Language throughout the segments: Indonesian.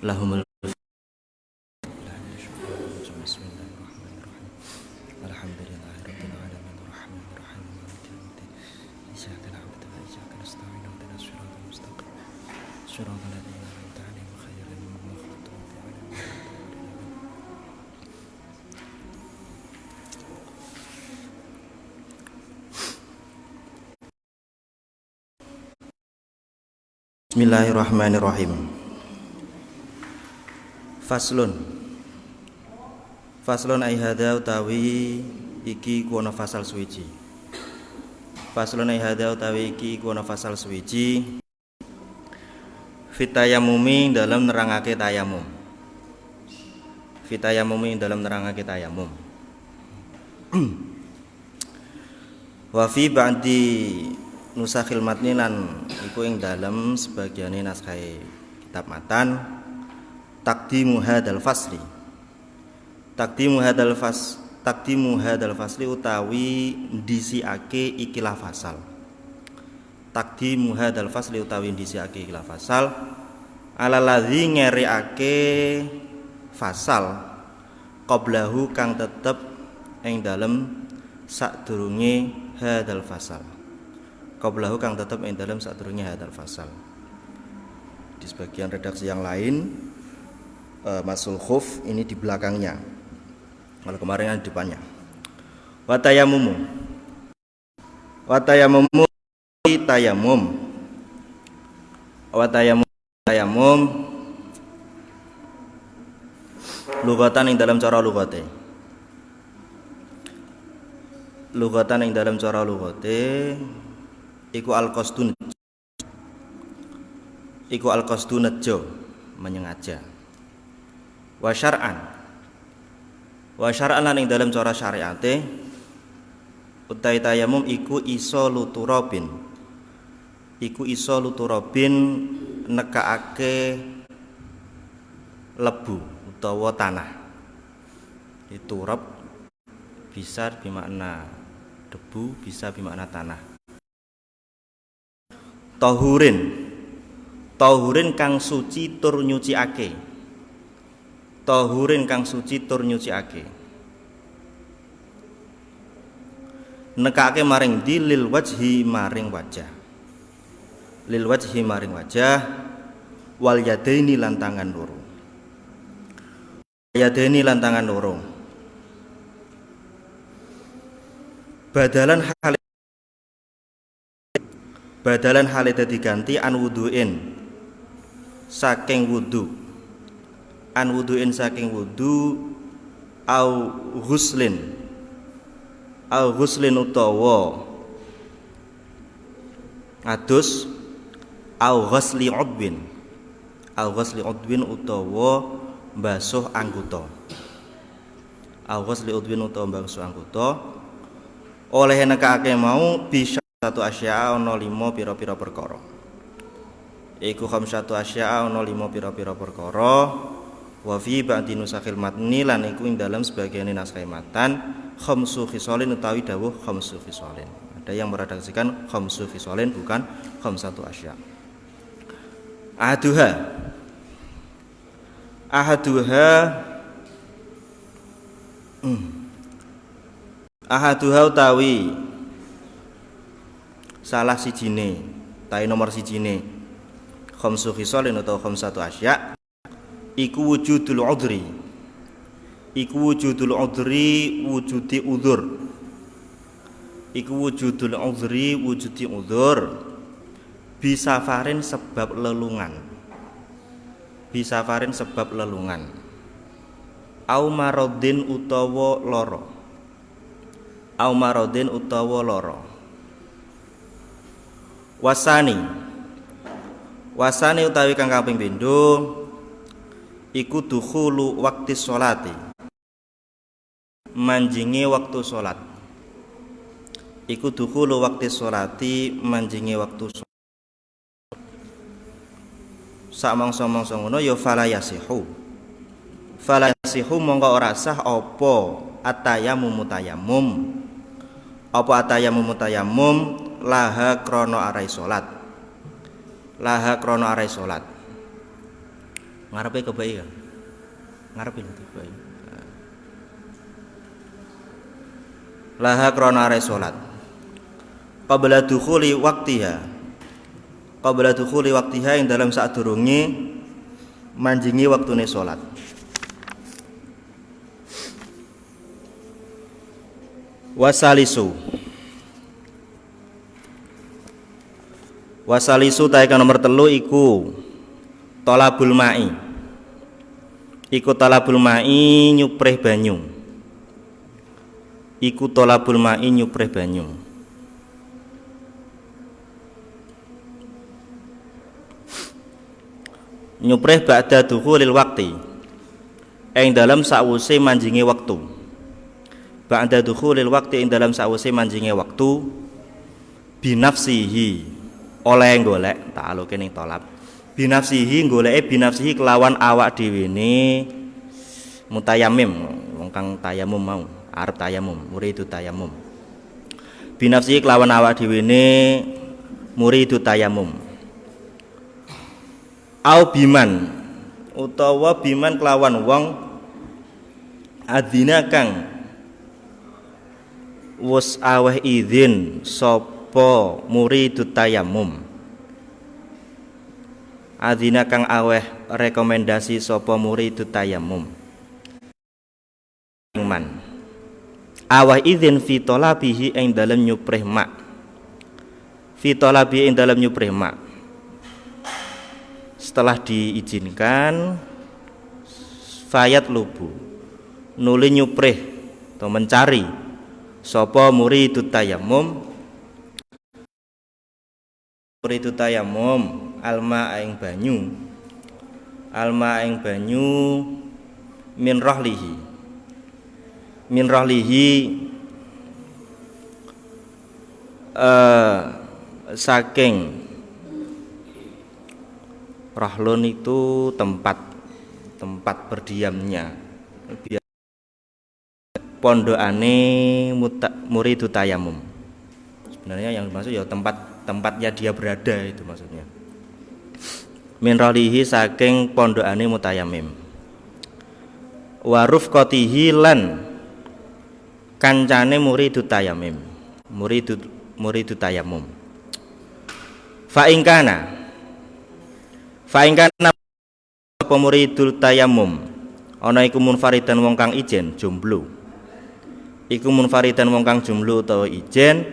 lahumul Bismillahirrahmanirrahim. Faslun ai hadza utawi iki ku ana fasal suwiji. Faslun ai hadza utawi iki ku ana fasal suwiji. Fitayamumi dalam nerangake tayamum. Fitayamumi dalam nerangake tayamum. Wa fi ba'di nusakhil matni lan iku ing dalem sebagiane naskah kitab matan taqdimu hadzal fasli utawi ndisiake ikilah fasal. Taqdimu hadzal fasli utawi ndisiake ikilah fasal alaladzi ngereake fasal qablahu kang tetep ing dalem sadurunge hadzal fasal. Qablahu kang tetep ing dalam sadurunge hadzal fasal. Di sebagian redaksi yang lain masul khuf ini di belakangnya. Kalau kemarin yang di depannya. Watayamumu tayamum lugatan ing dalam cara lugate. Lugatan ing dalam cara lugate iku al-qasdu najjo menyengaja. Wa syar'an lan ing dalam cara syariate utai tayamum iku iso luturobin nekaake lebu utawa tanah. Turab bisa bermakna debu, bisa bermakna tanah. Tahurin kang suci tur nyuciake. Nekake maring di lil wajhi maring wajah. Wal yadaini lan tangan loro. Badalan hale dadi ganti an wuduin saking wudu au ghuslin utawa adus au ghasli udwin utawa basuh anggota oleh nekake mau bisa satu asya ana 5 pira-pira perkara. Iku khamsatu asya ana 5 pira-pira perkara. Wa fi ba'di nusakhil matni lan iku ing dalam sebagian naskah matan khamsu khisalin utawi dawuh khamsu khisalin. Ada yang meredaksikan khamsu khisalin bukan khamsatu asya. Ahaduha utawi salah sijine tai nomor sijine khamsu khisalin atau khamsatu asya iku wujudul udri wujudi udzur bisafarin sebab lelungan au maradin utawa lara wasani utawi kang kaping pindho iku dukhulu waqti sholati manjinge waktu salat. Sak mangsa-mangsa ngono ya fala yasihu mongko ora sah apa atayamum laha krana arai salat Ngarepe kebayi kan? Ngarepe lho kebayi. Laha krana are salat. Qabla dukhuli waqtiha. Qabla dukhuli waqtiha ing dalam sadurunge manjingi waktune salat. Wasalisu taeka nomor 3 iku tolabul ma'i. Iku tolabul ma'i nyuprih banyu. Iku tolabul ma'i nyuprih banyu. Nyuprih ba'da dukhulil waqti. Ing dalam sawuse manjingi waktu. Ba'da dukhulil waqti ing dalam sawuse manjingi waktu binafsihi oleh golek ta'aluke ning tolab binafsihi goleke binafsihi kelawan awak dhewe ne mutayamim wong kang tayamum mau arep tayamum muridu tayamum binafsihi kelawan awak dhewe ne muridu tayamum au biman utawa biman kelawan wong adzina kang wus aweh izin sapa muridut tayamum adzina kang aweh rekomendasi sapa muridut tayamum man aweh izin fi talabihi ing dalem nyuprih mak fi talabi ing dalem nyuprih mak setelah diizinkan fayat lubu nuli nyuprih atau mencari sapa muridut tayamum alma ing banyu min rahlihi saking rahlun itu tempat berdiamnya pondokane muridut tayamum. Sebenarnya yang dimaksud ya tempatnya dia berada itu maksudnya. Min ralihi saking pondokane mutayamim. Wa rufqatihi lan kancane muridut tayamim. Muridut tayamum. Fa in kana apa muridul tayamum ana iku munfaridan wong kang ijen jomblo. Iku munfaridan wong kang jomblo utawa ijen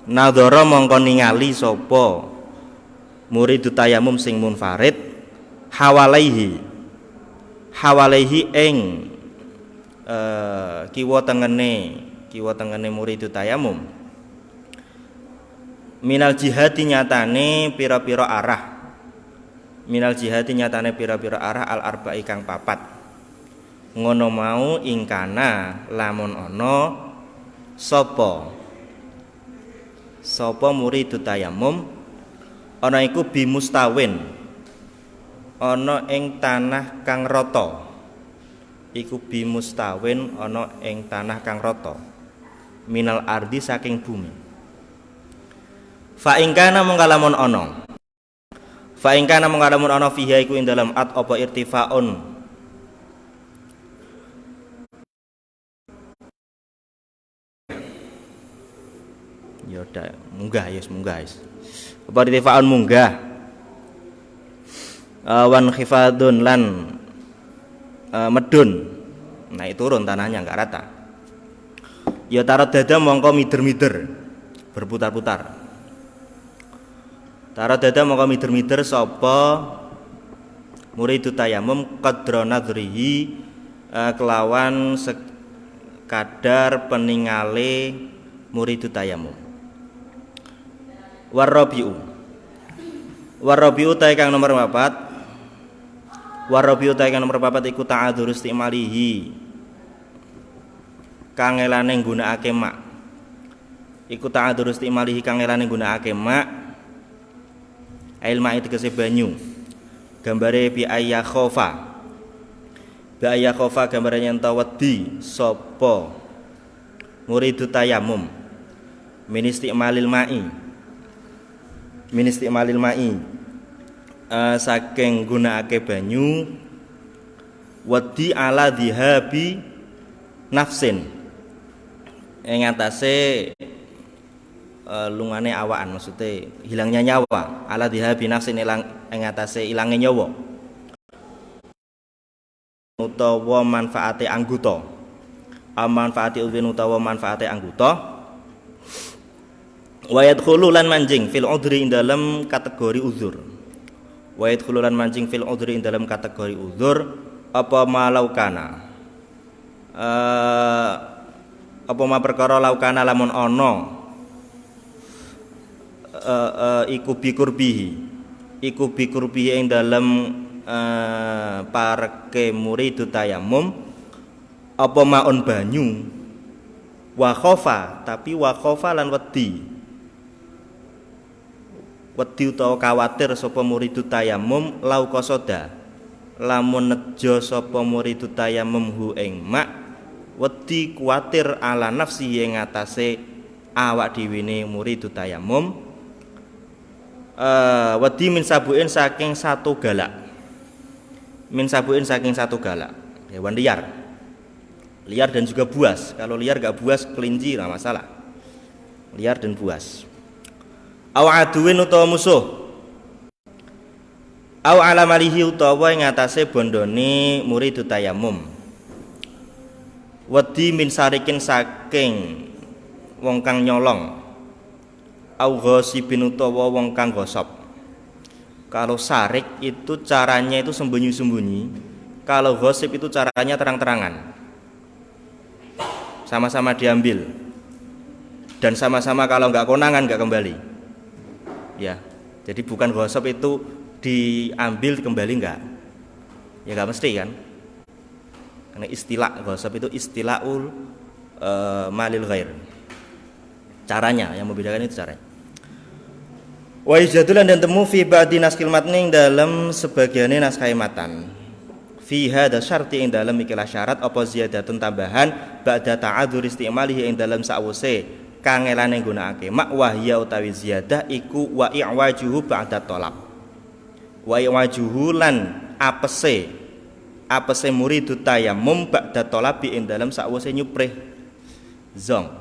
nadhara mongko ningali sapa muridut tayamum sing munfarid hawalaihi ing kiwa tengene muridut tayamum minal jihati nyatane pira-pira arah al arba'i kang papat ngono mau ingkana lamun ana sapa muridut tayamum ana iku bimustawin ana ing tanah kang rata minal ardi saking bumi fa ingkana mung lamun ana fiha iku ing dalam at apa irtifaun yoda munggah apa irtifaun munggah wan khifadun lan medun naik turun tanahnya enggak rata ya tarot dada mongko mider-mider berputar-putar sapa muridut tayamum qadra nadrihi kelawan sekadar peningale muridut tayamum Warabiu ta kang nomor 4 iku ta'adzur istimalihi kang elane nggunakake mak ilma itu tegese banyu gambare bi ayya khofa gambare yen ta wedi sapa muridut tayamum min isti'malil ma'i saking gunakake banyu wedi ala dihabi nafsin ing atase lungane awakan, maksudnya hilangnya nyawa, ala dihabi nafsin ing atase ilange nyawa utawa manfaate anggota, manfaati udhun utawa manfaate anggota, wa yadkhulu lan manjing fil udhri ing dalam kategori uzur, wa yadkhulu lan manjing fil udhri ing dalam kategori uzur apa malaukana apa ma perkara laukana lamun ana iku bikurbihi ing dalam parke muridu tayamum apa maun banyu wa khofa, tapi wa khofa lan wedi utawa kawatir sapa muridu tayamum lau qasoda lamun nejo sapa muridu tayamum hu ing mak wedi kuwatir ala nafsi ing atase awak dhewe muridu tayamum wedi min sabuin saking satu galak, min sabuin saking satu galak, hewan liar dan juga buas. Kalau liar gak buas, kelinci lah masalah, liar dan buas. Aw aduwin utawa musuh, aw alamalihi utawa ing atase bondone muridu tayamum, wedi min sarikin saking wong kang nyolong, au ghasibin utawa wong kang gosop. Kalau sarik itu caranya itu sembunyi-sembunyi, kalau ghasib itu caranya terang-terangan. Sama-sama diambil dan sama-sama kalau nggak konangan nggak kembali. Ya, jadi bukan ghasib itu diambil kembali nggak? Ya nggak mesti kan? Karena istilah ghasib itu istilahul malil ghair. Caranya yang membedakan itu caranya. Wa ijadulan dan temu fi ba'di naskil matning dalam sebagiannya naskah matan. Fi hadza syarti ing dalam ikilah syarat apa ziyadatun tambahan ba'da ta'adzur istimalihi ing dalam sawuse kangelane nggunakake mak wahya utawi ziyadah iku wa i'wajuhu ba'da talab. Wa i'wajuhu lan apese muridu tayamum ba'da talabi ing dalam sawuse nyuprih zong.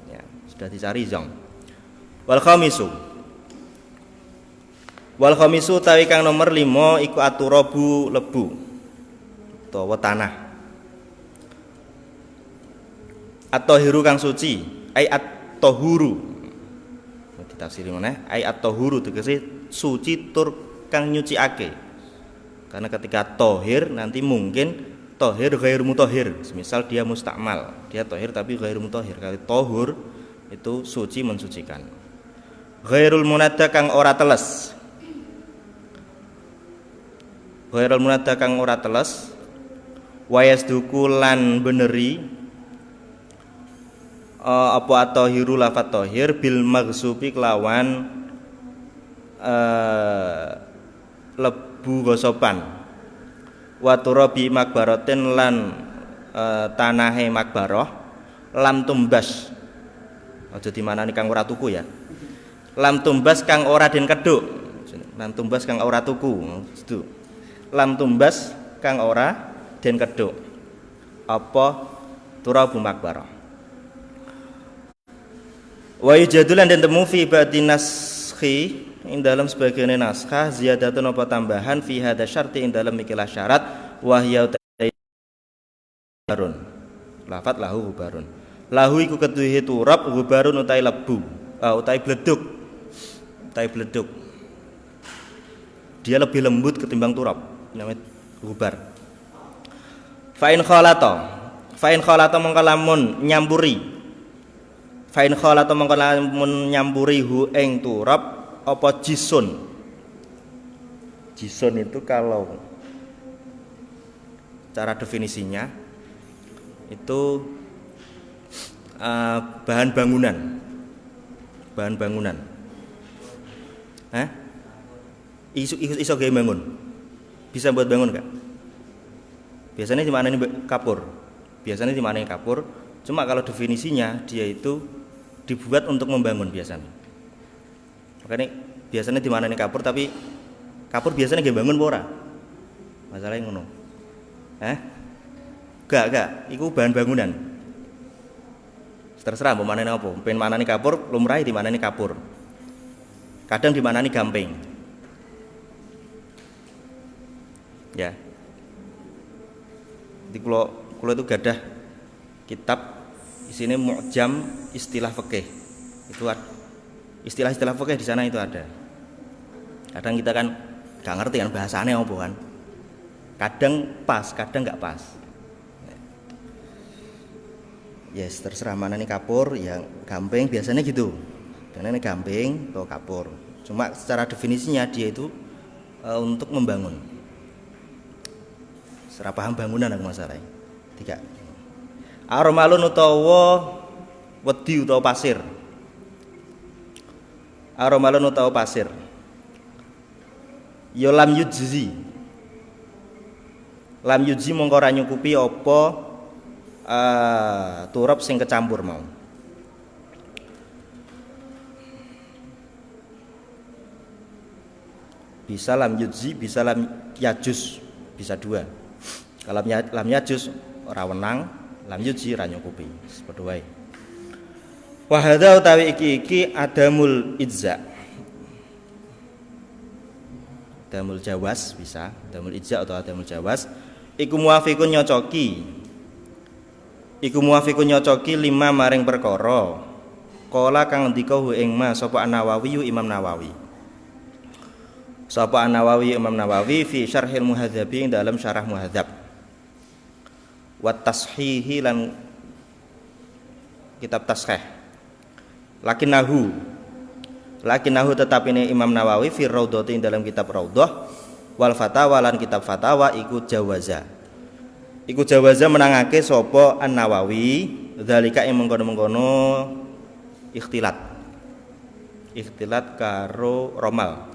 Ya, sudah dicari zong. Wal khamisu tawi kang nomor 5 iku aturabu lebu utawa tanah. At-tahiru kang suci, ai at-tahuru. Ditafsiri meneh, ai at-tahuru tegese suci tur kang nyuciake. Karena ketika tahir nanti mungkin tahir ghairu mutahhir. Misal dia mustakmal, dia tahir tapi ghairu mutahhir. Kalau tahur itu suci mensucikan. Ghairul munadda kang ora teles. Ghairul munadda kang ora teles wa yasduku lan beneri apa at-tahiru lafat tahir bil maghsubi kelawan lebu gosopan wa turabi makbaratin lan tanahe makbaroh lam tumbas. Aja dimanani kang ora tuku ya. Lam tumbas kang ora den keduk. Lam tumbas kang ora tuku. Itu. Lam tumbas kang ora den keduk. Apa turabu makbarah. Wa yujadulan dan temu fi ba'di naskhi ing dalam sebagian naskah ziyadatun apa tambahan fi hadza syarti ing dalam ikilah syarat wahya barun. Lafat lahu hubarun. Lahu iku keduhe turab hubarun utai lebu. Utai bleduk. Dia lebih lembut ketimbang turab, namanya hubar. Fa'in khalata mongko lamun nyampuri. Fa'in khalata mongko lamun nyampuri hu ing turab apa jisun. Jisun itu kalau cara definisinya itu bahan bangunan. Iso gawe bangun. Bisa buat bangun enggak? Biasanya dimaknani kapur. Cuma kalau definisinya dia itu dibuat untuk membangun biasanya. Makanya biasanya dimaknani kapur, tapi Kapur biasanya nggih bangun apa ora? Masalahnya ngono. Gak, iku bahan bangunan. Terserah mau manane apa. Pengen manane kapur, lumrah di manane kapur. Kadang di manane gamping. Ya. Jadi kula itu gadah kitab isinya mu'jam istilah fikih. Itu istilah-istilah fikih di sana itu ada. Kadang kita kan gak ngerti kan bahasanya apa kan. Kadang pas, kadang nggak pas. Yes, terserah mana nih kapur, yang gamping biasanya gitu. Karena ini gamping atau kapur. Cuma secara definisinya dia itu untuk membangun. Serah paham bangunan aku masalahnya. Tiga. Aromalun utawa wedi utawa pasir. Aromalun utawa pasir. Yolam yujzi. Lam yujzi mongko ora nyukupi apa turap sing kecampur mau. Bisa lam yujzi, bisa lam yajus, bisa dua. Kalau lam yajus ora wenang, lam yujzi ora nyukupi. Padha wae. Wa hadza utawi iki adamul idza. Adamul jawas bisa, adamul idza atau adamul jawas. Iku muafiqun nyocoki lima maring perkara. Kala kang ngendika hu ing ma sapa An-Nawawi Imam Nawawi. Sapa An-Nawawi Imam Nawawi fi Syarhil Muhadzabi ing dalam syarah Muhadzab. Wa tashihi lan kitab tashih. Lakinnahu tetap ini Imam Nawawi fi Raudhati ing dalam kitab Raudhah. Wal fatawa lan kitab fatawa iku jawaza menangake sapa An-Nawawi zalika ing mengkono-mengkono ikhtilat karo romal.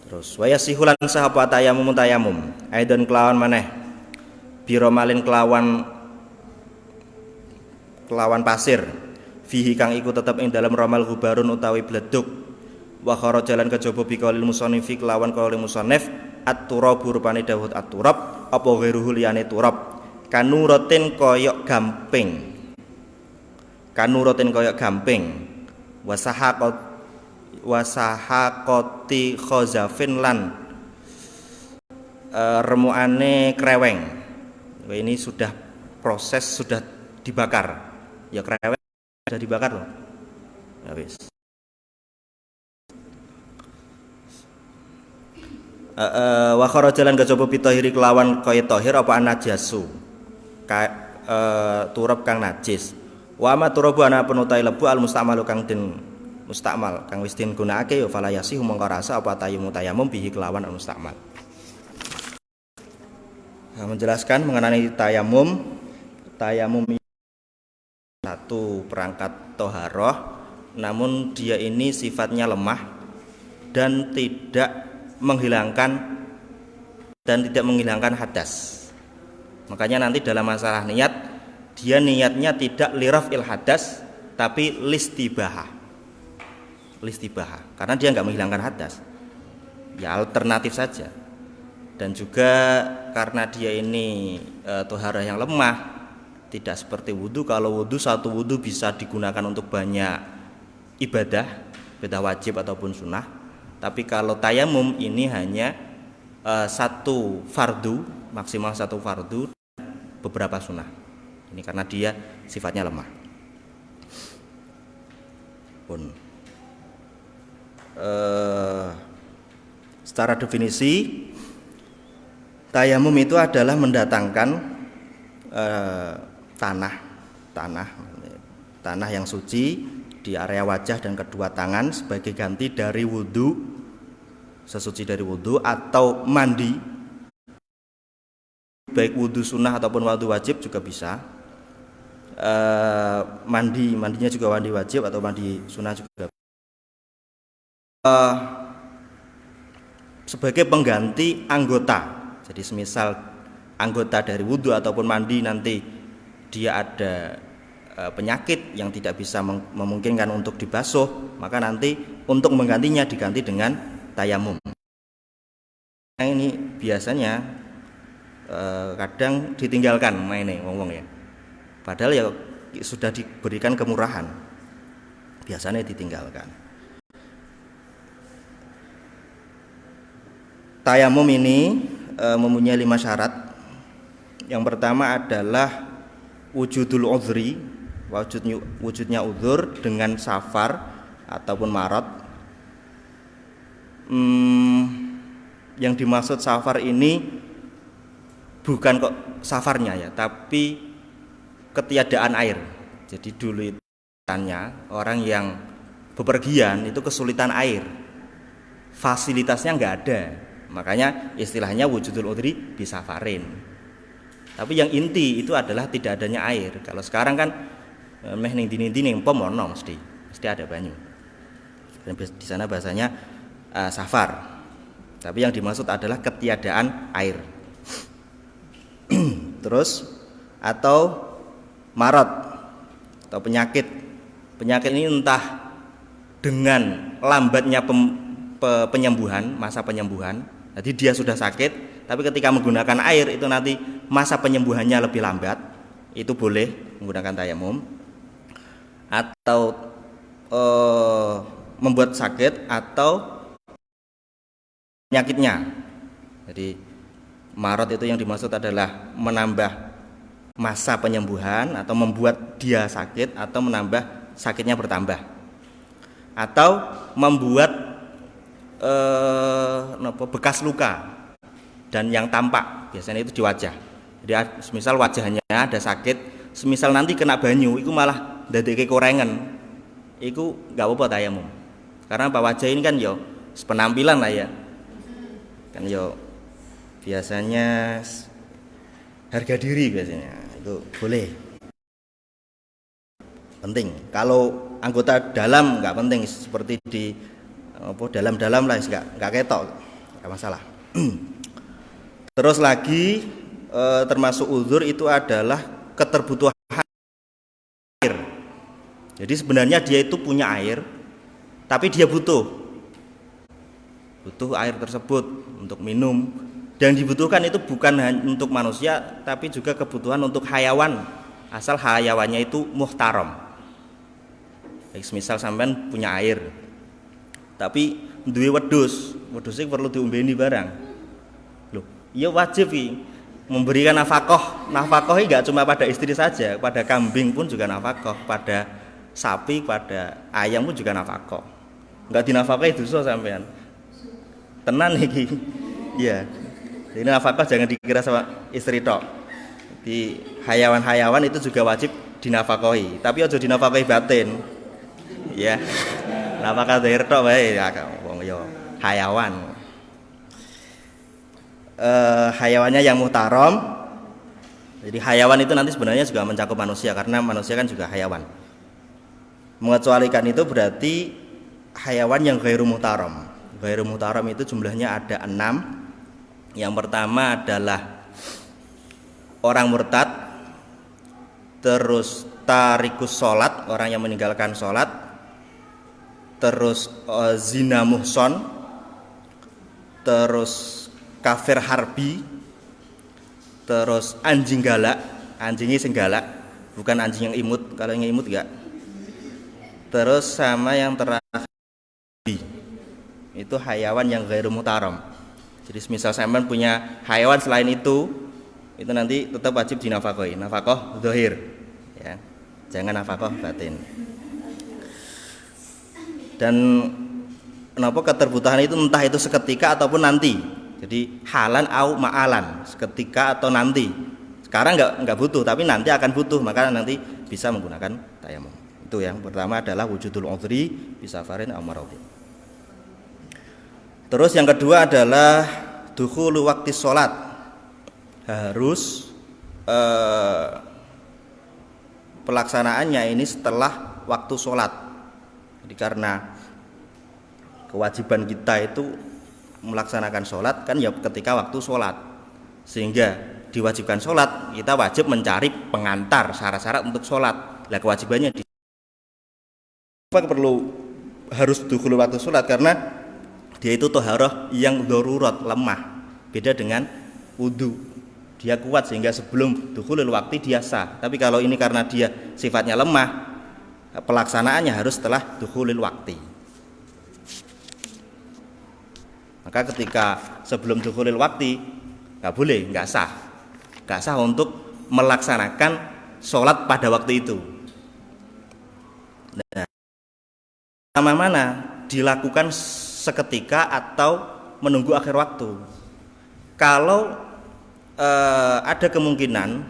Terus waya sihulan sahapa tayamum aidon kelawan maneh biromalin kelawan pasir fihi kang iku tetep ing dalam romal gubarun utawi bleduk. Wa kharajalan kejaba biqaulil musannifi kelawan qaulil musannif at-turab rupane dawuh at-turab apa ghairuhu liyane turab kanuratin koyok gamping wasahaqati khazafin lan remuane kreweng. Ini sudah proses, sudah dibakar ya, kreweng sudah dibakar loh ya wis. Wa kharajalan kejaba bitahiri kelawan kaya tahir apa anajasu turab kang najis. Wa ma turabu ana penutai lebu al mustamalu kang den mustakmal kang wis den gunakake ya fala yasihu mongko rasa apa tayamum bihi kelawan al mustakmal. Menjelaskan mengenai tayamum satu perangkat toharoh, namun dia ini sifatnya lemah dan tidak menghilangkan hadas. Makanya nanti dalam masalah niat, dia niatnya tidak lirafil hadas tapi listibahah, karena dia nggak menghilangkan hadas, ya alternatif saja. Dan juga karena dia ini toharah yang lemah, tidak seperti wudhu. Kalau wudhu, satu wudhu bisa digunakan untuk banyak ibadah wajib ataupun sunnah. Tapi kalau tayamum ini hanya satu fardu, maksimal satu fardu, beberapa sunnah. Ini karena dia sifatnya lemah. Secara definisi, tayamum itu adalah mendatangkan tanah yang suci di area wajah dan kedua tangan sebagai ganti dari wudhu, sesuci dari wudhu atau mandi, baik wudhu sunnah ataupun wudhu wajib juga bisa. Mandinya juga mandi wajib atau mandi sunnah juga. Sebagai pengganti anggota. Jadi semisal anggota dari wudhu ataupun mandi nanti dia ada penyakit yang tidak bisa memungkinkan untuk dibasuh, maka nanti untuk menggantinya diganti dengan tayamum. Ini biasanya kadang ditinggalkan mainnya ngomong ya. Padahal ya sudah diberikan kemurahan. Biasanya ditinggalkan. Tayamum ini mempunyai 5 syarat. Yang pertama adalah wujudul udhri, wujudnya uzur dengan safar ataupun marad. Yang dimaksud safar ini bukan kok safarnya ya, tapi ketiadaan air. Jadi dulu itu orang yang bepergian itu kesulitan air, fasilitasnya nggak ada, makanya istilahnya wujudul udhri bisafarin. Tapi yang inti itu adalah tidak adanya air. Kalau sekarang kan meh ning dini-dini pom ono mesti ada banyu. Dan di sana bahasanya safar. Tapi yang dimaksud adalah ketiadaan air. Terus atau marad atau penyakit. Penyakit ini entah dengan lambatnya penyembuhan, masa penyembuhan. Jadi dia sudah sakit, tapi ketika menggunakan air itu nanti masa penyembuhannya lebih lambat. Itu boleh menggunakan tayamum. Atau membuat sakit atau penyakitnya. Jadi marad itu yang dimaksud adalah menambah masa penyembuhan atau membuat dia sakit atau menambah sakitnya bertambah. Atau membuat bekas luka dan yang tampak, biasanya itu di wajah. Jadi semisal wajahnya ada sakit, semisal nanti kena banyu itu malah dadekke korengan. Iku enggak apa-apa tayamum. Karena wajah ini kan yo penampilan lah ya. Kan yo biasanya harga diri biasanya itu boleh. Penting. Kalau anggota dalam nggak penting, seperti di dalam-dalam lah nggak ketok, nggak masalah. Terus lagi termasuk uzur itu adalah keterbutuhan air. Jadi sebenarnya dia itu punya air, tapi dia butuh air tersebut untuk minum. Dan dibutuhkan itu bukan hanya untuk manusia, tapi juga kebutuhan untuk hayawan, asal hayawannya itu muhtaram. Misal sampean punya air, tapi duwe wedhusnya perlu diombeni barang. Loh, iya wajib memberikan nafkah. Nafkah ini enggak cuma pada istri saja, pada kambing pun juga nafkah, pada sapi, pada ayam pun juga nafkah. Enggak dinafkahi dosa sampean. Tenan iki. Iya. Jadi nafkah jangan dikira sama istri tok. Di hayawan-hayawan itu juga wajib dinafkahi, tapi aja dinafkahi batin. Ya. Nafkah zahir tok wae ya wong yo hayawan. Hayawannya yang muhtaram. Jadi hayawan itu nanti sebenarnya juga mencakup manusia, karena manusia kan juga hayawan. Mengecualikan itu berarti hayawan yang ghairu muhtaram. Ghairu muhtaram itu jumlahnya ada 6. Yang pertama adalah orang murtad, terus tarikus sholat, orang yang meninggalkan sholat, terus zina muhson, terus kafir harbi, terus anjing galak, anjingnya sing galak, bukan anjing yang imut. Kalau yang imut enggak. Terus sama yang terakhir itu hayawan yang ghairu muhtaram. Jadi misal sampean punya hayawan selain itu nanti tetap wajib dinafkahi, nafkah zahir, ya. Jangan nafkah batin. Dan kenapa keterbutuhan itu entah itu seketika ataupun nanti. Jadi halan au ma'alan, seketika atau nanti. Sekarang enggak butuh, tapi nanti akan butuh, maka nanti bisa menggunakan tayamum. Itu yang pertama adalah wujudul udhri bisafarin au maradin. Terus yang kedua adalah dukhulu waqti sholat. Harus pelaksanaannya ini setelah waktu sholat. Jadi karena kewajiban kita itu melaksanakan sholat kan ya ketika waktu sholat, sehingga diwajibkan sholat kita wajib mencari pengantar syarat-syarat untuk sholat. Lah kewajibannya di perlu harus dukhulul waktu sholat karena dia itu toharoh yang darurat, lemah. Beda dengan wudu, dia kuat sehingga sebelum dukhulul waktu dia sah. Tapi kalau ini karena dia sifatnya lemah, pelaksanaannya harus setelah dukhulul waktu. Maka ketika sebelum dukhulul waktu nggak boleh, nggak sah untuk melaksanakan sholat pada waktu itu. Nah, mana dilakukan seketika atau menunggu akhir waktu. Kalau ada kemungkinan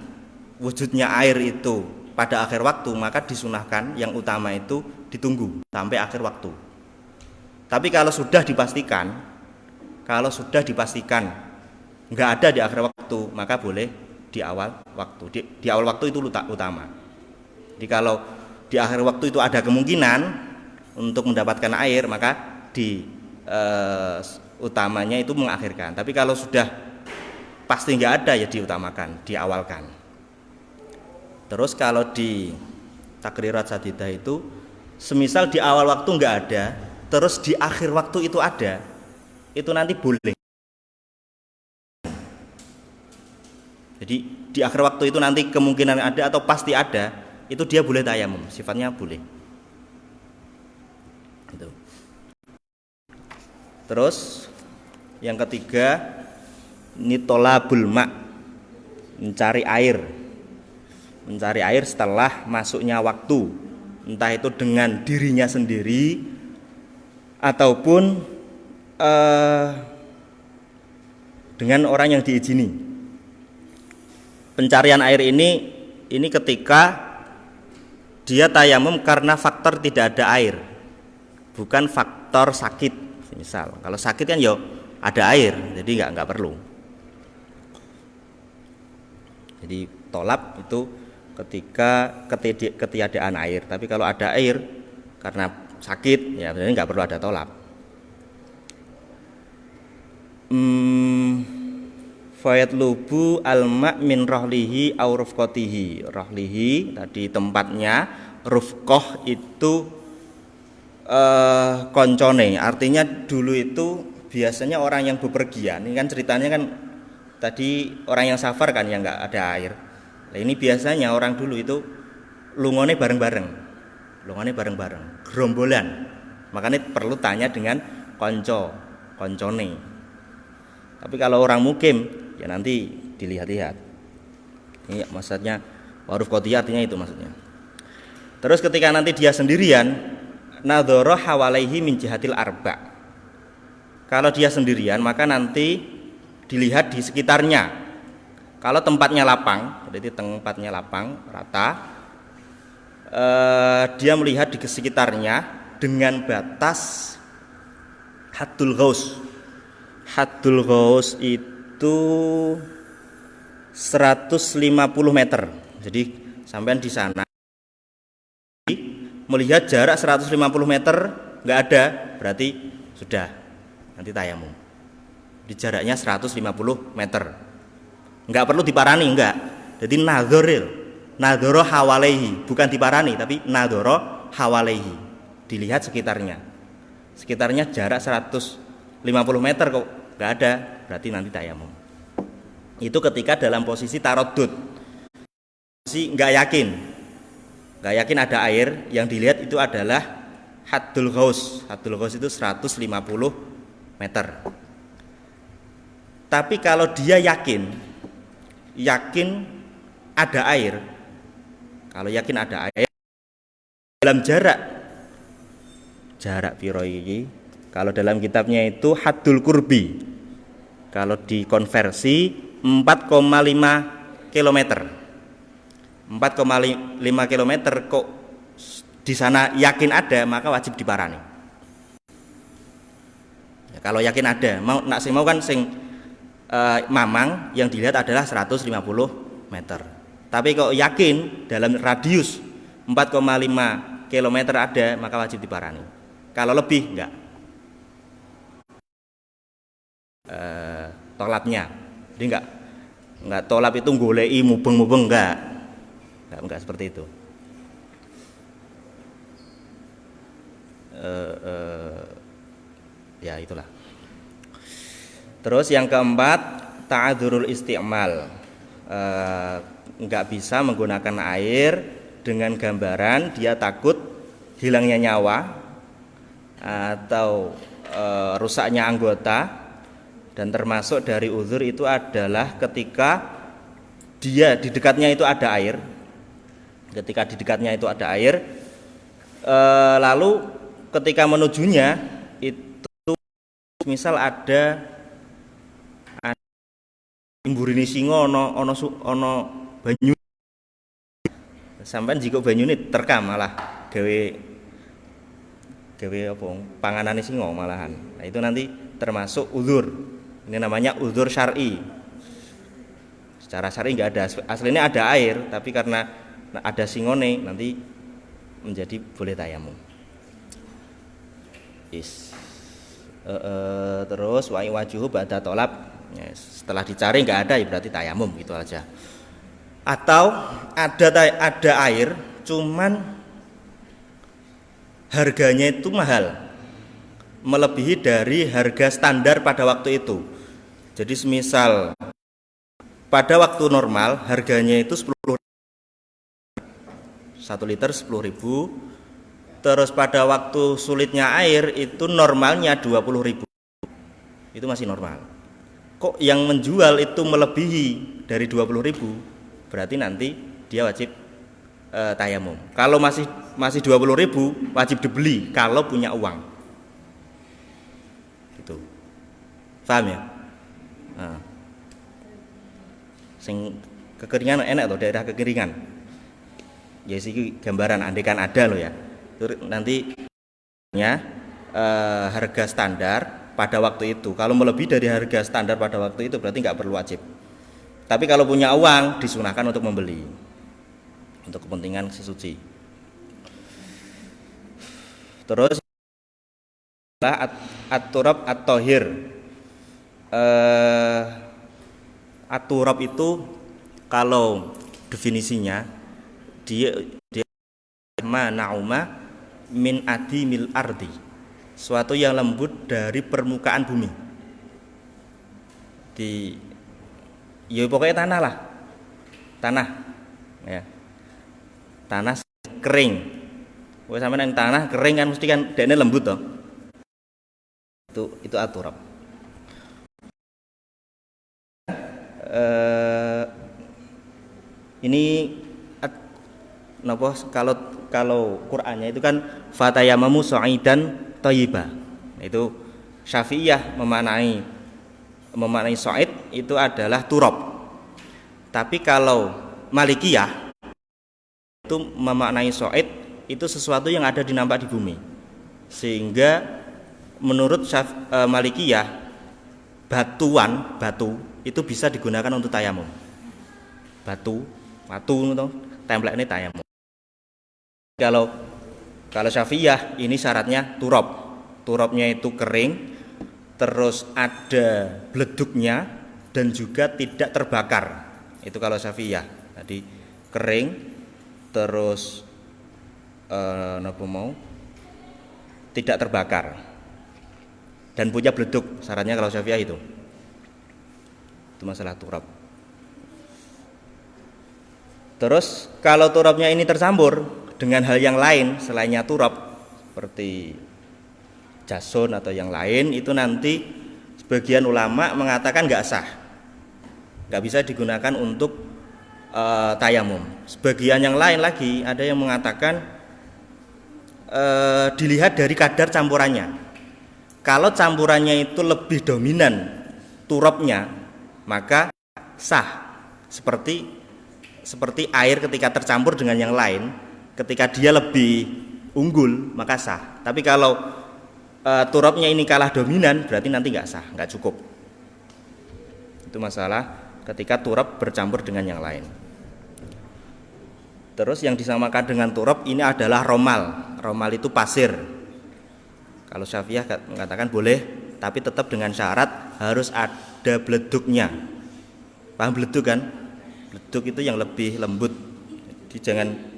wujudnya air itu pada akhir waktu, maka disunahkan yang utama itu ditunggu sampai akhir waktu. Tapi kalau sudah dipastikan nggak ada di akhir waktu, maka boleh di awal waktu. Di awal waktu itu utama. Jadi kalau di akhir waktu itu ada kemungkinan untuk mendapatkan air, maka utamanya itu mengakhirkan. Tapi kalau sudah pasti nggak ada, ya diutamakan, diawalkan. Terus kalau di takrirat sadidah itu, semisal di awal waktu nggak ada, terus di akhir waktu itu ada, itu nanti boleh. Jadi di akhir waktu itu nanti kemungkinan ada atau pasti ada, itu dia boleh tayamum, sifatnya boleh. Gitu. Terus yang ketiga, ini tolabul ma', mencari air setelah masuknya waktu, entah itu dengan dirinya sendiri ataupun dengan orang yang diizini. Pencarian air ini ketika dia tayamum karena faktor tidak ada air, bukan faktor sakit. Misal kalau sakit kan ya ada air, jadi nggak perlu. Jadi tolab itu ketika ketiadaan air. Tapi kalau ada air karena sakit, ya berarti nggak perlu ada tolab. Fayatlubu alma min rohlihi au rufqatihi. Rohlihi tadi tempatnya, rufqoh itu koncone. Artinya dulu itu biasanya orang yang bepergian. Ini kan ceritanya kan tadi orang yang safar kan yang nggak ada air. Nah, ini biasanya orang dulu itu lungone bareng-bareng, gerombolan. Makanya perlu tanya dengan koncone. Tapi kalau orang mukim, ya nanti dilihat-lihat. Ini maksudnya waruf qotiyah, artinya itu maksudnya. Terus ketika nanti dia sendirian, nadhara hawalaihi min jihatil arba'. Kalau dia sendirian, maka nanti dilihat di sekitarnya. Kalau tempatnya lapang, berarti tempatnya lapang, rata, dia melihat di sekitarnya dengan batas haddul ghaus. Haddul ghaus itu 150 meter. Jadi sampean di sana melihat jarak 150 meter nggak ada, berarti sudah nanti tayamum. Di jaraknya 150 meter. Nggak perlu diparani, enggak. Jadi nadhoro hawalaihi, bukan diparani tapi nadhoro hawalaihi. Dilihat sekitarnya. Sekitarnya jarak 150 meter kok nggak ada, berarti nanti tayamum. Itu ketika dalam posisi taraddud. Posisi nggak yakin ada air, yang dilihat itu adalah haddul ghaus. Haddul ghaus itu 150 meter. Tapi kalau dia yakin ada air, kalau yakin ada air dalam jarak piro iki, kalau dalam kitabnya itu haddul kurbi, kalau dikonversi 4,5 km 4,5 km kok di sana yakin ada, maka wajib diparani. Ya, kalau yakin ada, mau kan sing mamang yang dilihat adalah 150 meter. Tapi kok yakin dalam radius 4,5 km ada, maka wajib diparani. Kalau lebih enggak. Tolapnya. Jadi enggak tolap itu golei mubeng-mubeng enggak seperti itu. ya itulah. Terus yang keempat, ta'adzurul isti'mal, nggak bisa menggunakan air dengan gambaran dia takut hilangnya nyawa atau rusaknya anggota. Dan termasuk dari uzur itu adalah ketika dia di dekatnya itu ada air, lalu ketika menujunya itu misal ada imburini singo ono banyu, sampean jika banyu ini terkam malah gawe apa panganane singo malahan. Nah, itu nanti termasuk uzur. Ini namanya uzur syar'i. Secara syar'i nggak ada, aslinya ada air, tapi karena ada singone nanti menjadi boleh tayamum. Terus wajuhu ba'da tolab, ya, setelah dicari nggak ada ya berarti tayamum, gitu aja. Atau ada air, cuman harganya itu mahal, melebihi dari harga standar pada waktu itu. Jadi semisal pada waktu normal harganya itu 10.000, 1 liter 10.000. Terus pada waktu sulitnya air itu normalnya 20.000. Itu masih normal. Kok yang menjual itu melebihi dari 20.000, berarti nanti dia wajib tayamum. Kalau masih 20.000 wajib dibeli kalau punya uang. Gitu. Paham ya? Nah. Sing kekeringan enak loh, daerah kekeringan. Ya sih gambaran andekan ada loh ya. Itu nanti harga standar pada waktu itu. Kalau melebihi dari harga standar pada waktu itu berarti nggak perlu wajib. Tapi kalau punya uang disunahkan untuk membeli untuk kepentingan sesuci. Terus at-turab at-tahir. At-turab itu kalau definisinya dia nauma min adimil ardi, suatu yang lembut dari permukaan bumi. Ya pokoknya tanah lah, tanah ya, tanah kering. Wes sampean nang tanah kering kan mesti kan dekne lembut toh. Itu at-turab. Ini napa kalau Qur'annya itu kan fatayamamu sa'idan thayyiba. Itu Syafi'iyah memaknai sa'id itu adalah turab. Tapi kalau Malikiyah itu memaknai sa'id itu sesuatu yang ada nampak di bumi. Sehingga menurut Malikiyah batu itu bisa digunakan untuk tayamum. Batu itu template ini tayamum. Kalau Syafi'iyah ini syaratnya turab. Turabnya itu kering, terus ada bleduknya dan juga tidak terbakar. Itu kalau Syafi'iyah. Tadi kering, terus tidak terbakar dan punya bleduk. Syaratnya kalau Syafi'iyah itu masalah turab. Terus kalau turabnya ini tercampur dengan hal yang lain selainnya turab seperti jasun atau yang lain, itu nanti sebagian ulama mengatakan nggak sah, nggak bisa digunakan untuk tayamum. Sebagian yang lain lagi ada yang mengatakan dilihat dari kadar campurannya. Kalau campurannya itu lebih dominan turabnya, maka sah. Seperti air ketika tercampur dengan yang lain, ketika dia lebih unggul maka sah. Tapi kalau turabnya ini kalah dominan, berarti nanti nggak sah, nggak cukup. Itu masalah ketika turab bercampur dengan yang lain. Terus yang disamakan dengan turab ini adalah romal. Romal itu pasir. Kalau Syafi'iyah mengatakan boleh, tapi tetap dengan syarat harus ada bleduknya. Paham bleduk kan? Bleduk itu yang lebih lembut. Jadi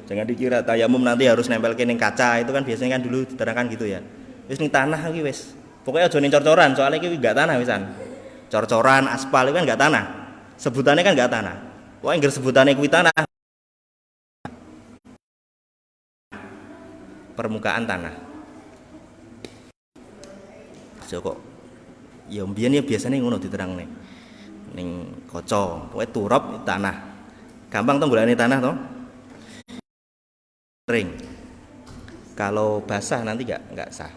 Jangan dikira tayamum nanti harus nempel ning kaca, itu kan biasanya kan dulu diterangkan gitu ya. Wis ning tanah iki wis. Pokoknya aja ning cor-coran, soalnya iki enggak tanah wisan. Cor-coran, aspal itu kan enggak tanah. Sebutannya kan enggak tanah. Pokoknya ngger sebutannya kuwi tanah. Permukaan tanah. Kok ya mbiyen ya biasanya ngono diterangne. Ning kaca, pokoke turap tanah. Gampang to golekane tanah to? Kering. Kalau basah nanti enggak sah.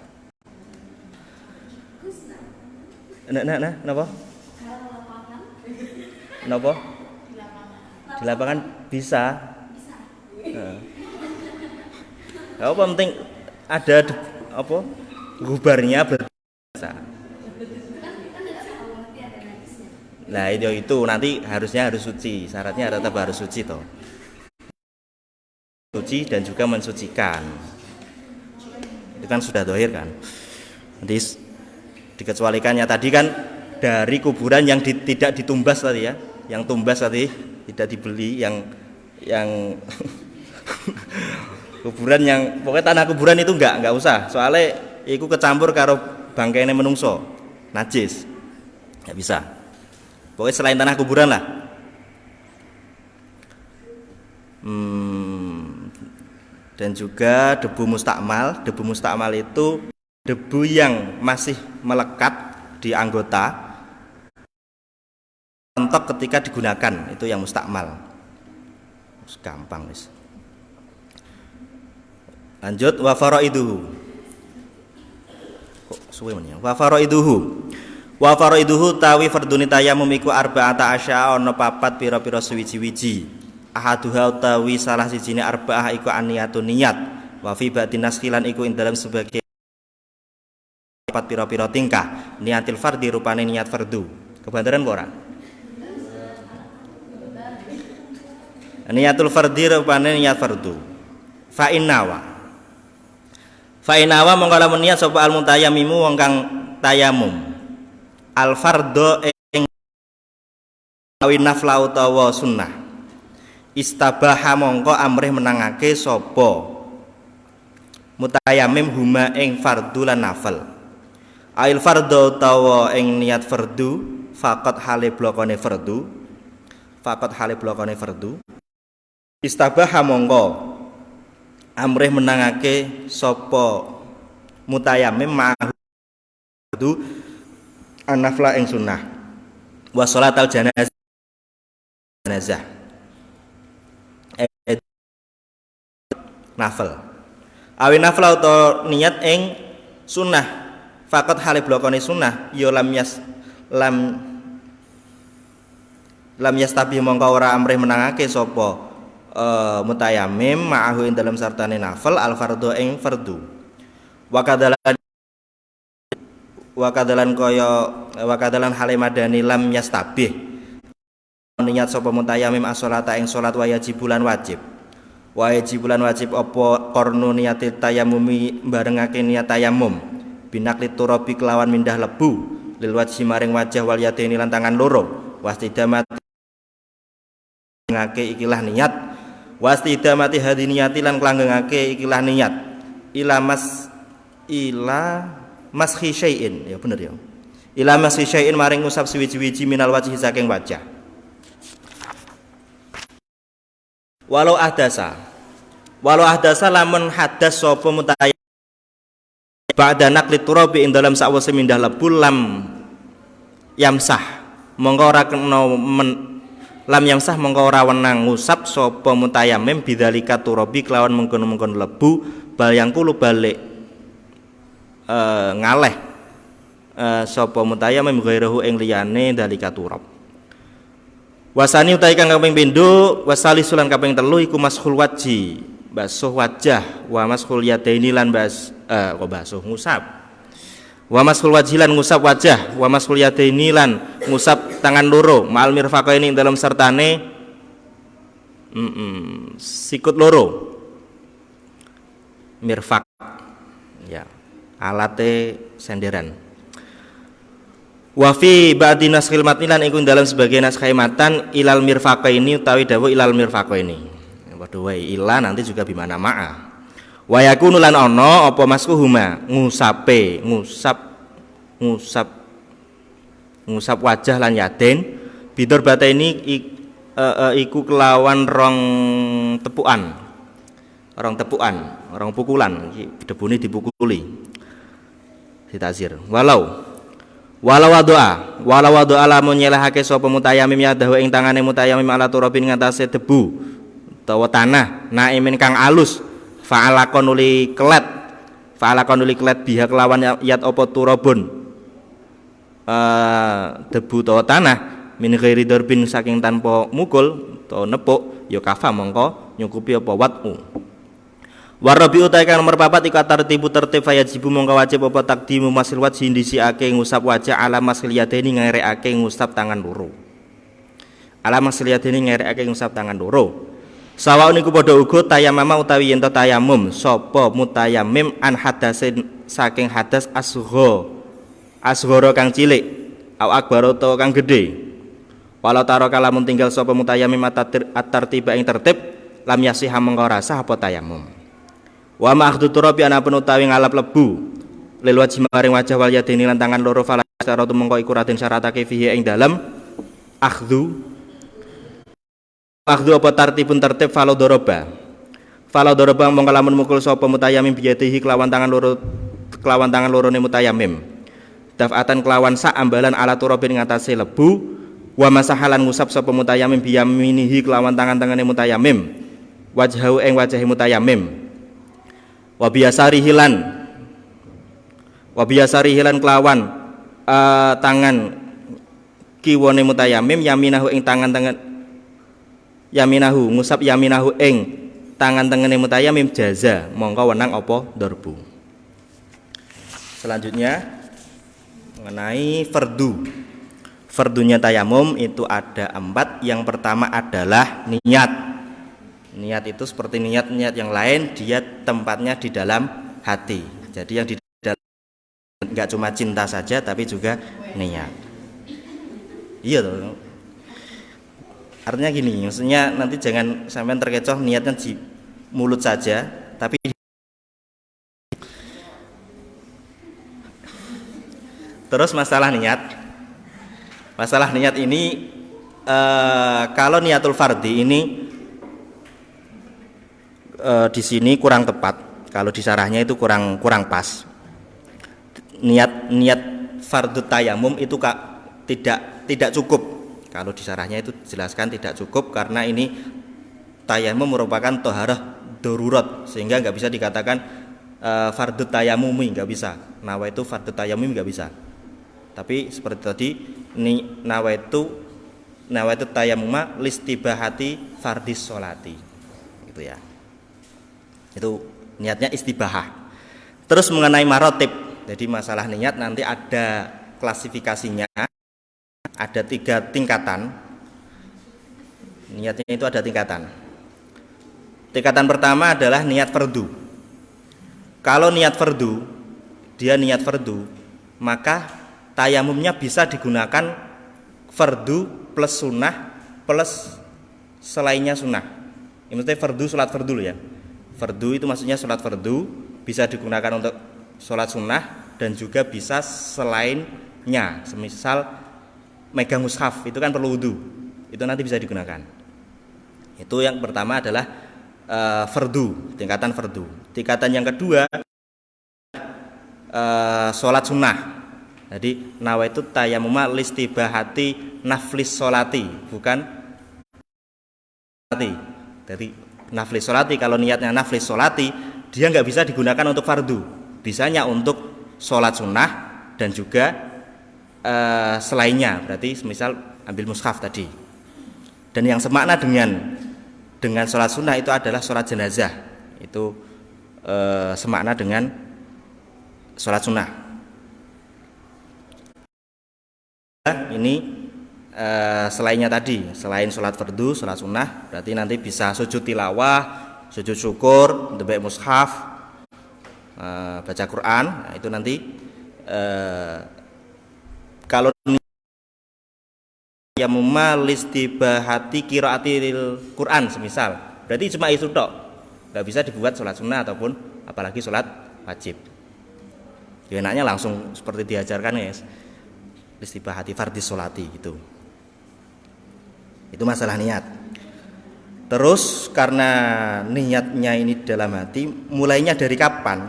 Nah, napa? Napa? Di lapangan bisa. Nah. Apa penting ada apa? Gubarnya berasa. Nah itu nanti harus suci, syaratnya tetap harus suci toh. Suci dan juga mensucikan. Itu kan sudah dohir kan. Nanti dikecualikannya tadi kan dari kuburan yang tidak ditumbas tadi ya, yang tumbas tadi tidak dibeli, yang kuburan yang pokoknya tanah kuburan itu enggak usah, soalnya itu kecampur karo bangkainya menungso, najis, nggak bisa. Pokoknya selain tanah kuburan lah. Dan juga debu mustakmal. Debu mustakmal itu debu yang masih melekat di anggota mentok ketika digunakan, itu yang mustakmal. Gampang wis. Lanjut wa faraiduhu. Kok suwe men ya? Wa faraiduhu. Wa faraiduhu tawi farduni tayamum iku arba'ata asya ana papat pira-pira suwiji-wiji. Ahaduha utawi salah sijine arba'ah iku aniyatun niat. Wa fi batin naskilan iku ing dalam sebagai papat pira-pira tingkah. Niatil fardhi rupane niat fardu. Kebandaran apa ora? Niatul fardhi rupane niat fardu. Fa innawa mongko lamun niat sapa al mutayammim wong kang tayamum al fardhu ing awi nafla utawa sunnah istabaha mongko amrih menangake sapa mutayammim huma ing fardhu lan nafal ail fardhu utawa ing niat fardu faqat hale blokone fardu istabaha mongko amrih menangake sapa mutayammim ma'hu an-nafla ing sunnah wa sholatal janazah nafal awi nafla utawa niat ing sunnah faqat hale blokone sunnah ya lam yastabi mongko ora amrih menangake sapa mutayammim ma'ahu ing dalam sartane nafal al fardhu ing fardu wa kadalan hale madani lam yastabih niat sapa mutayammim as-sholata ing salat wajib apa qarnu niatit tayammumi barengake niat tayammum binakli turabi kelawan mindah lebu lil wajhi maring wajah wal yadaini lan tangan loro wastidamat ngake ikilah niat wastidamati hadiniyati lan klanggengake ikilah niat ila mashi syai'in ya bener ya ila mashi syai'in maring ngusap suwiji-wiji minal wajhi saking wajah walau ahdasa lamun hadas sapa mutayammim ba'da naqli turabi ing dalam sawise mindah lebu lam yamsah mongko ora kena lam yamsah mongko ora wenang ngusap sapa mutayammim bidzalika turabi kelawan mengkono-mengkono lebu bal yang kulo balik ngaleh sapa mutayammim ghairahu ing liyane dalika turab wasani utahe kang kaping pindho wasali sulan kaping telu iku mashul wajhi basuh wajah wa mashul yadaini lan basuh ngusap wa mashul wajhi lan ngusap wajah wa mashul yadaini lan ngusap tangan loro ma'al mirfaqaini dalam sertane sikut loro mirfaq ya alate senderan wa fi ba'di naskhil matnilan iku dalam sebagian naskah matan ilal mirfaqaini utawi dawuh ilal mirfaqaini padha wae ila nanti juga bimana ma'a. Wa yakunu lan ana apa maskuhuma ngusape ngusap wajah lan yaden bidor bata ini iku kelawan rong tepukan rong pukulan debune dipukuli ditazir walau doa lamun nyelehake sapa mutayamim yadahu ing tangane mutayamim ala turabin ngatasé debu utawa tanah naimin kang alus fa'alakon uli kelet biha kelawan yat apa turabun debu utawa tanah min ghairi darbin saking tanpa mukul utawa nepuk ya kafa mongko nyukupi apa watu warabi utai kang nomor 4 iku tartibu tertib fayajibu mongko wajib apa takdimu masil wajhi ndhisike ngusap wajah ala masil yadeni ngerekake ngusap tangan loro ala masil yadeni ngerekake ngusap tangan loro sawa niku padha uga tayamama utawi yen tayamum sapa mutayamim an hadasin saking hadas asghara kang cilik au akbar utawa kang gedhe walau taro kalamun tinggal sapa mutayamim at-tartiba ing tertib lam yasihha mongko rasa apa tayamum wa ma'khudhu turabi ana penutawi ngalap lebu lil wajhi maring wajah wal yadeni lan tangan loro fala syaratu mongko iku raden syaratake fihi ing dalem akhdhu apa tartibun tertib fala doroba mongko lamun mukul sapa mutayamim biyadihi kelawan tangan loro ne mutayamim daf'atan kelawan sak ambalan ala turabin ngatasé lebu wa masahalan ngusap sapa mutayamim biyaminihi kelawan tangan-tangane mutayamim wajhahu ing wajahe mutayamim wa biasari hilan kelawan tangan kiwane mutayamim yaminahu ing tangan-tangan yaminahu ngusap yaminahu ing tangan-tangane mutayamim jaza mongko wenang apa darbu. Selanjutnya mengenai fardunya tayamum itu ada 4. Yang pertama adalah niat itu seperti niat yang lain, dia tempatnya di dalam hati. Jadi yang di dalam enggak cuma cinta saja tapi juga niat. Iya toh. Artinya gini, maksudnya nanti jangan sampai terkecoh niatnya di mulut saja, tapi terus masalah niat ini kalau niatul fardhi ini di sini kurang tepat. Kalau di sarahnya itu kurang pas. Niat fardhu tayamum itu tidak cukup. Kalau di sarahnya itu dijelaskan tidak cukup karena ini tayamum merupakan toharah darurat sehingga nggak bisa dikatakan fardhu tayamumi, nggak bisa. Nawaitu fardhu tayamum nggak bisa. Tapi seperti tadi nawaitu tayamuma listibahati fardhis sholati. Gitu ya. Itu niatnya istibahah. Terus mengenai marotib, jadi masalah niat nanti ada klasifikasinya, ada 3 tingkatan. Niatnya itu ada tingkatan. Tingkatan pertama adalah niat fardu. Kalau niat fardu, maka tayamumnya bisa digunakan fardu plus sunnah plus selainnya sunnah. Ini maksudnya fardu, sholat fardu loh ya. Fardu itu maksudnya sholat fardu bisa digunakan untuk sholat sunnah dan juga bisa selainnya. Semisal megang mushaf itu kan perlu wudu, itu nanti bisa digunakan. Itu yang pertama adalah fardu, tingkatan fardu. Tingkatan yang kedua sholat sunnah. Jadi nawaitu tayamuma listibahati naflis sholati, bukan jadi naflis sholati, kalau niatnya naflis sholati dia nggak bisa digunakan untuk fardu, bisanya untuk sholat sunnah dan juga selainnya, berarti misal ambil mushaf tadi. Dan yang semakna dengan sholat sunnah itu adalah sholat jenazah, itu semakna dengan sholat sunnah. Ini selainnya tadi, selain sholat fardu, sholat sunnah, berarti nanti bisa sujud tilawah, sujud syukur, ndebek mushaf, baca Quran. Nah, itu nanti kalau ya mumalistibahati qiraatil Quran semisal berarti cuma itu tok, nggak bisa dibuat sholat sunnah ataupun apalagi sholat wajib. Ya, enaknya langsung seperti diajarkan ya, istibahati fardis sholati gitu. Itu masalah niat. Terus karena niatnya ini dalam hati, mulainya dari kapan?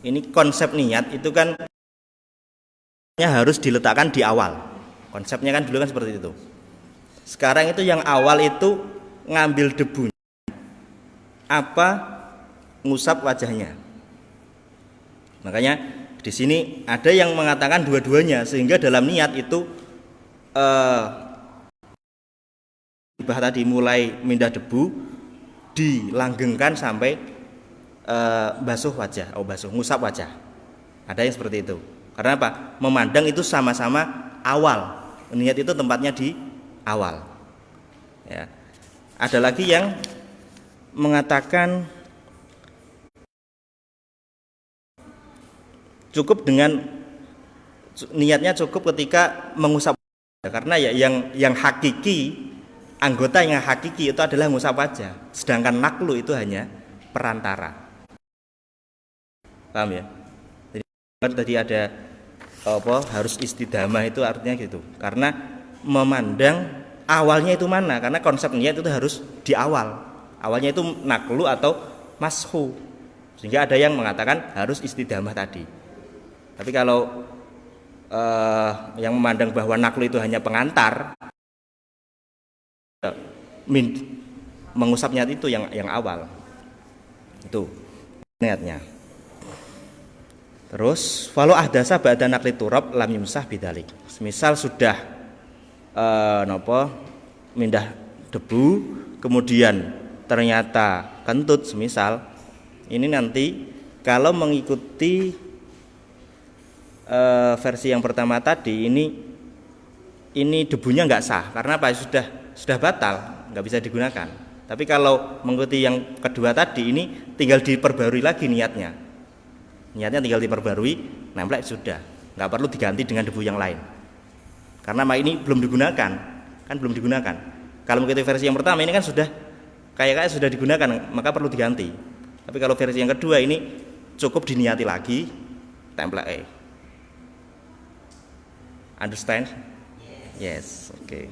Ini konsep niat itu kan harus diletakkan di awal. Konsepnya kan dulu kan seperti itu. Sekarang itu yang awal itu ngambil debunya, apa ngusap wajahnya. Makanya di sini ada yang mengatakan dua-duanya, sehingga dalam niat itu tadi mulai mindah debu dilanggengkan sampai basuh wajah, ngusap wajah. Ada yang seperti itu. Karena apa? Memandang itu sama-sama awal. Niat itu tempatnya di awal. Ya. Ada lagi yang mengatakan cukup dengan niatnya cukup ketika mengusap wajah. Karena ya yang hakiki, anggota yang hakiki itu adalah ngusap wajah. Sedangkan naklu itu hanya perantara. Paham ya? Jadi tadi ada harus istidamah itu artinya gitu. Karena memandang awalnya itu mana? Karena konsep niat itu harus di awal. Awalnya itu naklu atau mashu. Sehingga ada yang mengatakan harus istidamah tadi. Tapi kalau yang memandang bahwa naklu itu hanya pengantar, mengusapnya itu yang awal. Itu niatnya. Terus walau ahdasa ba'da nakli turab lam yumsah bidalik. Semisal sudah mindah debu kemudian ternyata kentut, semisal ini nanti kalau mengikuti versi yang pertama tadi, ini debunya nggak sah karena apa? Sudah batal, nggak bisa digunakan. Tapi kalau mengikuti yang kedua tadi, ini tinggal diperbarui lagi niatnya tinggal diperbarui, nempel sudah, nggak perlu diganti dengan debu yang lain. Karena ini belum digunakan, kan belum digunakan. Kalau mengikuti versi yang pertama ini kan sudah kayak sudah digunakan, maka perlu diganti. Tapi kalau versi yang kedua ini cukup diniati lagi, template. Understand? Yes, oke. Okay.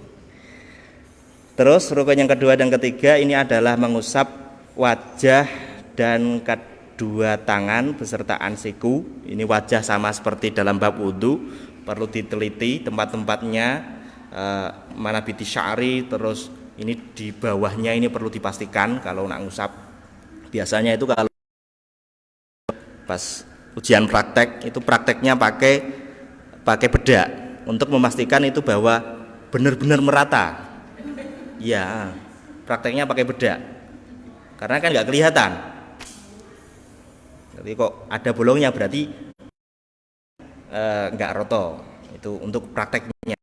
Terus rukun yang kedua dan ketiga ini adalah mengusap wajah dan kedua tangan beserta ansiku. Ini wajah sama seperti dalam bab wudu, perlu diteliti tempat-tempatnya, mana biti sya'ri, terus ini di bawahnya ini perlu dipastikan kalau nak ngusap. Biasanya itu kalau pas ujian praktek itu prakteknya pakai bedak untuk memastikan itu bahwa benar-benar merata. Ya, prakteknya pakai bedak. Karena kan nggak kelihatan. Jadi kok ada bolongnya berarti nggak roto. Itu untuk prakteknya.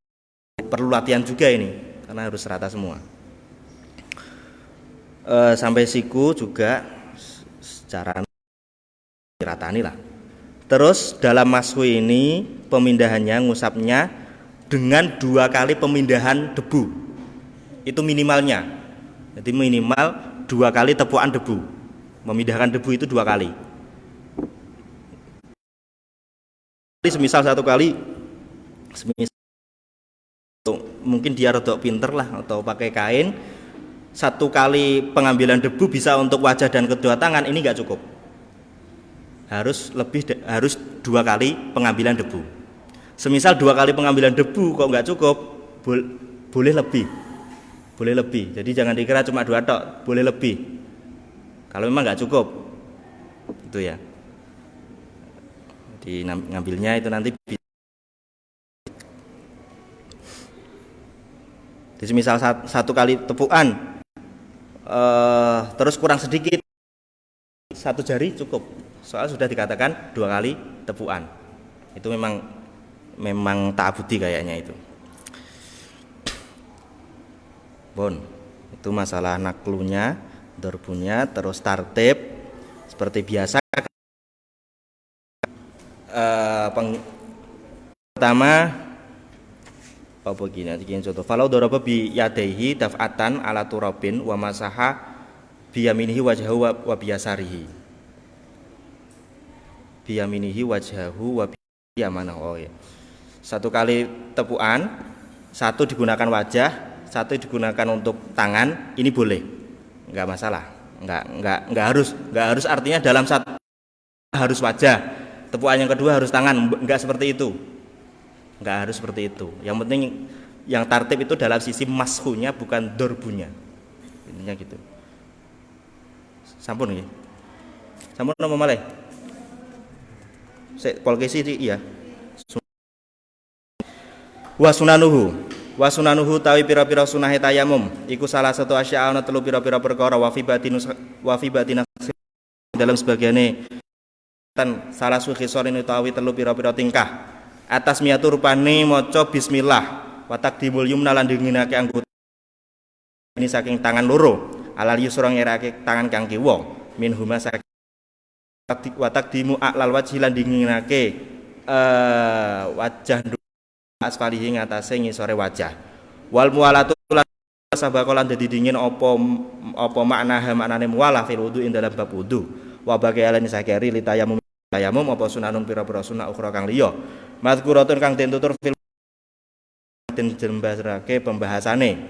Perlu latihan juga ini karena harus rata semua. Sampai siku juga secara ratani lah. Terus dalam mashu ini pemindahannya, ngusapnya dengan 2 kali pemindahan debu. Itu minimalnya. Jadi minimal 2 kali tepukan debu. Memindahkan debu itu 2 kali. Semisal 1 kali, mungkin dia rodok pinter lah atau pakai kain, 1 kali pengambilan debu bisa untuk wajah dan kedua tangan, ini nggak cukup. Harus 2 kali pengambilan debu. Semisal 2 kali pengambilan debu kok nggak cukup, boleh lebih. Jadi jangan dikira cuma 2 tok, boleh lebih. Kalau memang nggak cukup, itu ya. Jadi ngambilnya itu nanti. Jadi semisal 1 kali tepukan, terus kurang sedikit, 1 jari cukup. Soal sudah dikatakan 2 kali tepukan. Itu memang ta'abudi kayaknya itu. Itu masalah naklunya, dorbunya, terus tartib seperti biasa. Pertama begini contoh. Falau daraba bi yadaihi daf'atan ala turabin wa masaha biyaminihi wajhahu wa biyasarihi. Biyaminihi wajhahu wa biyamana. Oh ya. Satu kali tepukan, satu digunakan wajah, satu digunakan untuk tangan, ini boleh. Enggak masalah. Enggak harus artinya dalam satu harus wajah. Tepukan yang kedua harus tangan, enggak seperti itu. Enggak harus seperti itu. Yang penting yang tartib itu dalam sisi mashunya bukan dorbunya. Intinya gitu. Sampun nggih. Sampun napa malih? Sik polkesi iya. Wa sunanuhu tawi pira-pira sunahe tayamum iku salah satu asya ana telu pira-pira perkara wa fi batin dalam sebagiane tan salah suhi sorin utawi telu pira-pira tingkah atas miatu rupane maca bismillah wa taqdimul yumna lan dinginake anggota ini saking tangan loro alal yusra ngerake tangan kang kiwa min huma saking wa taqdimu a'lal wajhi lan dinginake wajah asfalihi ngatasé ngisore wajah wal muwalatu sabakolan dadi dingin apa maknane muwalah fil wudu ing dalam bab wudu wa bagayalan sakeri litayamum apa sunanun pira-pira sunah ukhra kang liya mazkuratun kang den tutur fil den jembasake pembahasane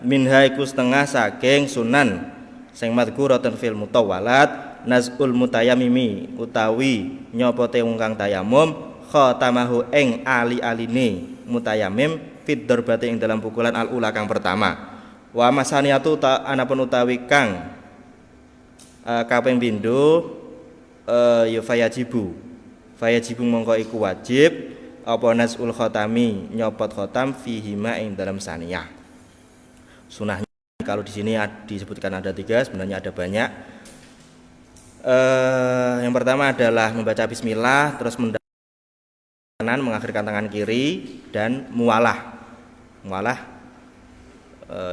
minha iku setengah saking sunan sing mazkuratun fil mutawwalat nazul mutayammimi utawi nyopote wong kang tayamum khatamahu ing ali-aline mutayammim fit darbati ing dalam pukulan al-ula kang pertama wa masaniyatu ta anapun utawi kang kaping pindho ya fayajibu mongko iku wajib apa nasul khatami nyopot khatam fihima ing dalam saniyah sunahnya kalau di sini disebutkan ada 3 sebenarnya ada banyak yang pertama adalah membaca bismillah terus mengakhirkan tangan kiri dan mualah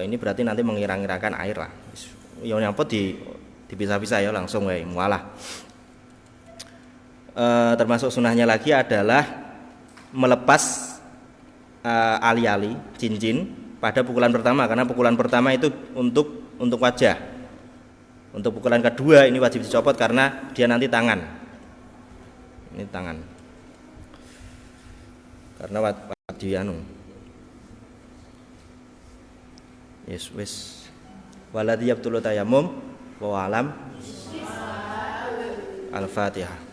ini berarti nanti mengira-ngirakan air lah yang nyopot dipisah-pisah ya langsung mualah termasuk sunahnya lagi adalah melepas ali-ali cincin pada pukulan pertama karena pukulan pertama itu untuk wajah untuk pukulan kedua ini wajib dicopot karena dia nanti tangan ini tangan karena wajib anu wis waladhi yabtulu tayamum wa alam al-fatihah.